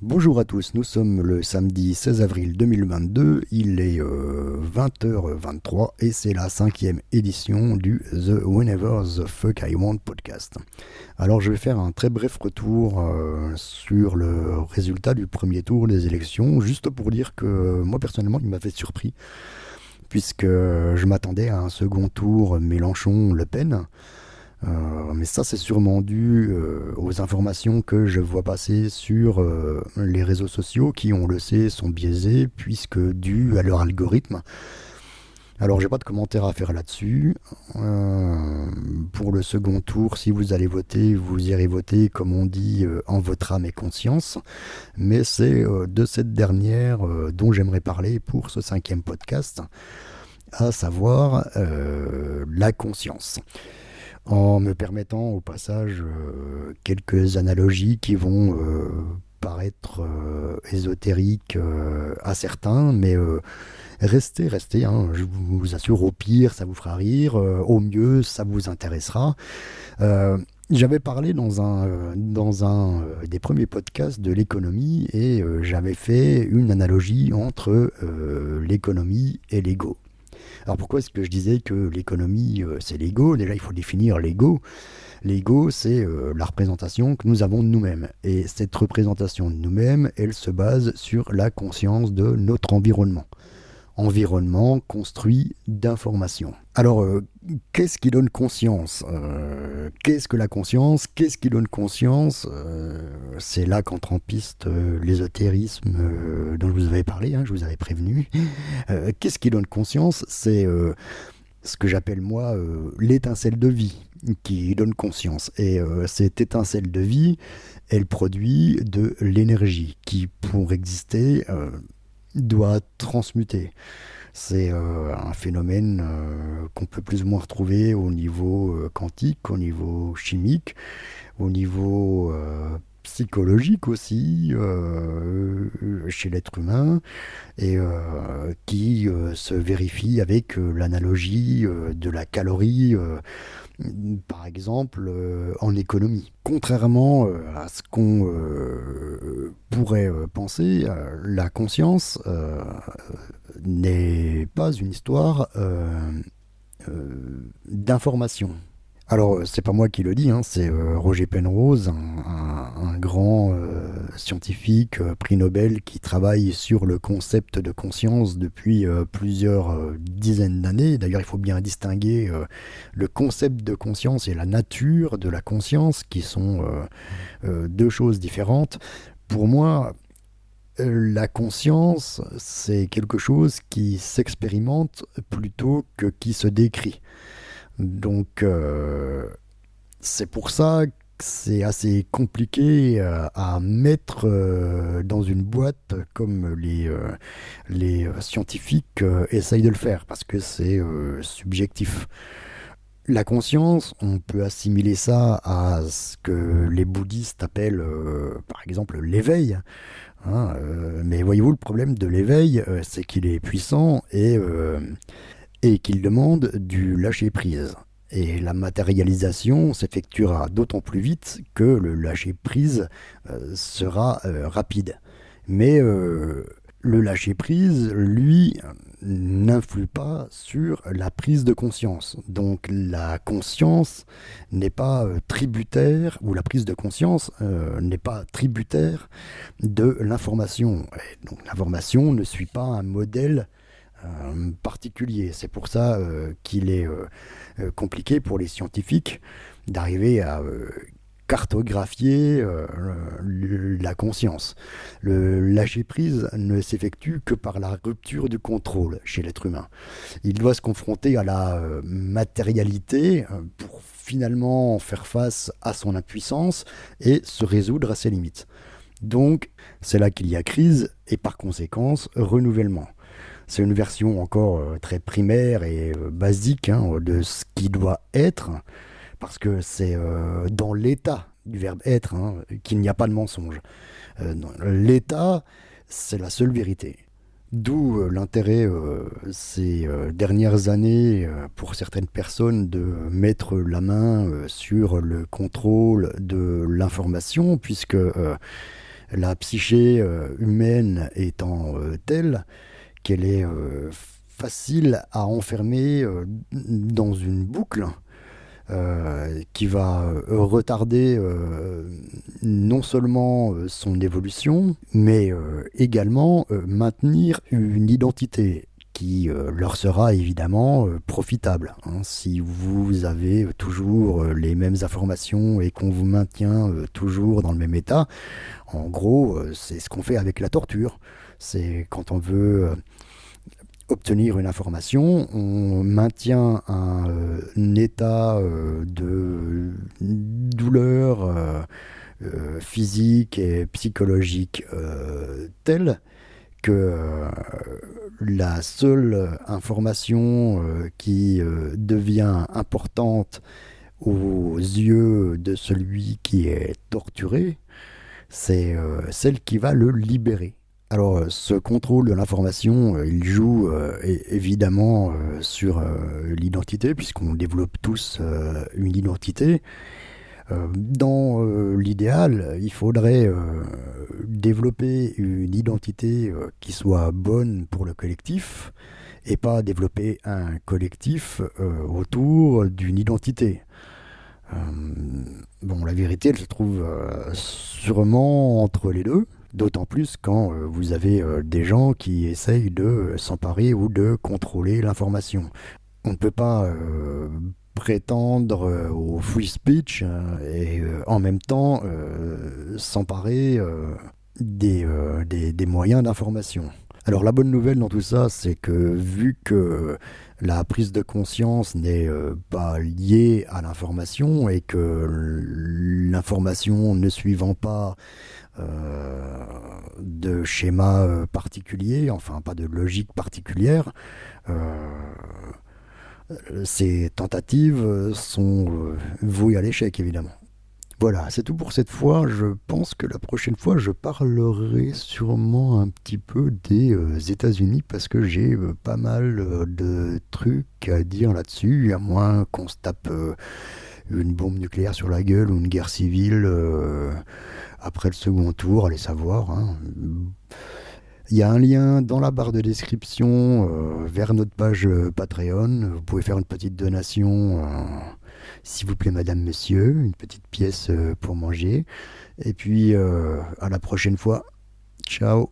Bonjour à tous, nous sommes le samedi 16 avril 2022, il est 20h23 et c'est la 5e édition du The Whenever the Fuck I Want podcast. Alors je vais faire un très bref retour sur le résultat du premier tour des élections, juste pour dire que moi personnellement il m'avait surpris, puisque je m'attendais à un second tour Mélenchon-Le Pen. Mais ça, c'est sûrement dû aux informations que je vois passer sur les réseaux sociaux qui, on le sait, sont biaisés puisque dû à leur algorithme. Alors, j'ai pas de commentaire à faire là-dessus. Pour le second tour, si vous allez voter, vous irez voter, comme on dit, en votre âme et conscience. Mais c'est de cette dernière dont j'aimerais parler pour ce 5e podcast, à savoir la conscience, en me permettant au passage quelques analogies qui vont paraître ésotériques à certains, mais restez, hein, je vous assure, au pire ça vous fera rire, au mieux ça vous intéressera. J'avais parlé dans un des premiers podcasts de l'économie et j'avais fait une analogie entre l'économie et l'ego. Alors pourquoi est-ce que je disais que l'économie, c'est l'ego? Déjà, il faut définir l'ego. L'ego, c'est la représentation que nous avons de nous-mêmes. Et cette représentation de nous-mêmes, elle se base sur la conscience de notre environnement. Environnement construit d'informations. Alors, qu'est-ce qui donne conscience? Qu'est-ce que la conscience? Qu'est-ce qui donne conscience? C'est là qu'entre en piste l'ésotérisme dont je vous avais parlé, hein, je vous avais prévenu. Qu'est-ce qui donne conscience? C'est ce que j'appelle moi l'étincelle de vie qui donne conscience. Et cette étincelle de vie, elle produit de l'énergie qui, pour exister, doit transmuter. C'est un phénomène qu'on peut plus ou moins retrouver au niveau quantique, au niveau chimique, au niveau psychologique aussi, chez l'être humain, et qui se vérifie avec l'analogie de la calorie, par exemple, en économie. Contrairement à ce qu'on pourrait penser, la conscience n'est pas une histoire d'information. Alors, c'est pas moi qui le dis, hein, c'est Roger Penrose, un grand scientifique, prix Nobel, qui travaille sur le concept de conscience depuis plusieurs dizaines d'années. D'ailleurs, il faut bien distinguer le concept de conscience et la nature de la conscience, qui sont deux choses différentes. Pour moi, la conscience, c'est quelque chose qui s'expérimente plutôt que qui se décrit. Donc, c'est pour ça que c'est assez compliqué à mettre dans une boîte comme les scientifiques essayent de le faire, parce que c'est subjectif. La conscience, on peut assimiler ça à ce que les bouddhistes appellent, par exemple, l'éveil. Hein, mais voyez-vous, le problème de l'éveil, c'est qu'il est puissant et qu'il demande du lâcher-prise. Et la matérialisation s'effectuera d'autant plus vite que le lâcher-prise sera rapide. Mais le lâcher-prise, lui, n'influe pas sur la prise de conscience. Donc la conscience n'est pas tributaire, ou la prise de conscience n'est pas tributaire de l'information. Et donc l'information ne suit pas un modèle particulier. C'est pour ça qu'il est compliqué pour les scientifiques d'arriver à cartographier la conscience. Le lâcher-prise ne s'effectue que par la rupture du contrôle chez l'être humain. Il doit se confronter à la matérialité pour finalement faire face à son impuissance et se résoudre à ses limites. Donc, c'est là qu'il y a crise et par conséquence renouvellement. C'est une version encore très primaire et basique, hein, de ce qui doit être, parce que c'est dans l'état du verbe être, hein, qu'il n'y a pas de mensonge. L'état, c'est la seule vérité. D'où l'intérêt ces dernières années pour certaines personnes de mettre la main sur le contrôle de l'information, puisque La psyché humaine étant telle qu'elle est facile à enfermer dans une boucle qui va retarder non seulement son évolution, mais également maintenir une identité qui leur sera évidemment profitable. Hein. Si vous avez toujours les mêmes informations et qu'on vous maintient toujours dans le même état, en gros, c'est ce qu'on fait avec la torture. C'est quand on veut obtenir une information, on maintient un état de douleur physique et psychologique tel que la seule information qui devient importante aux yeux de celui qui est torturé, c'est celle qui va le libérer. Alors, ce contrôle de l'information, il joue évidemment sur l'identité, puisqu'on développe tous une identité. Dans l'idéal, il faudrait développer une identité qui soit bonne pour le collectif, et pas développer un collectif autour d'une identité. Bon, la vérité, elle se trouve sûrement entre les deux. D'autant plus quand vous avez des gens qui essayent de s'emparer ou de contrôler l'information. On ne peut pas prétendre au free speech et en même temps s'emparer des moyens d'information. Alors la bonne nouvelle dans tout ça, c'est que vu que la prise de conscience n'est pas liée à l'information et que l'information ne suivant pas de schéma particulier, enfin pas de logique particulière, ces tentatives sont vouées à l'échec évidemment. Voilà, c'est tout pour cette fois. Je pense que la prochaine fois, je parlerai sûrement un petit peu des États-Unis parce que j'ai pas mal de trucs à dire là-dessus, à moins qu'on se tape une bombe nucléaire sur la gueule ou une guerre civile après le second tour, allez savoir. Hein. Il y a un lien dans la barre de description vers notre page Patreon. Vous pouvez faire une petite donation, s'il vous plaît, madame, monsieur, une petite pièce pour manger. Et puis, à la prochaine fois. Ciao.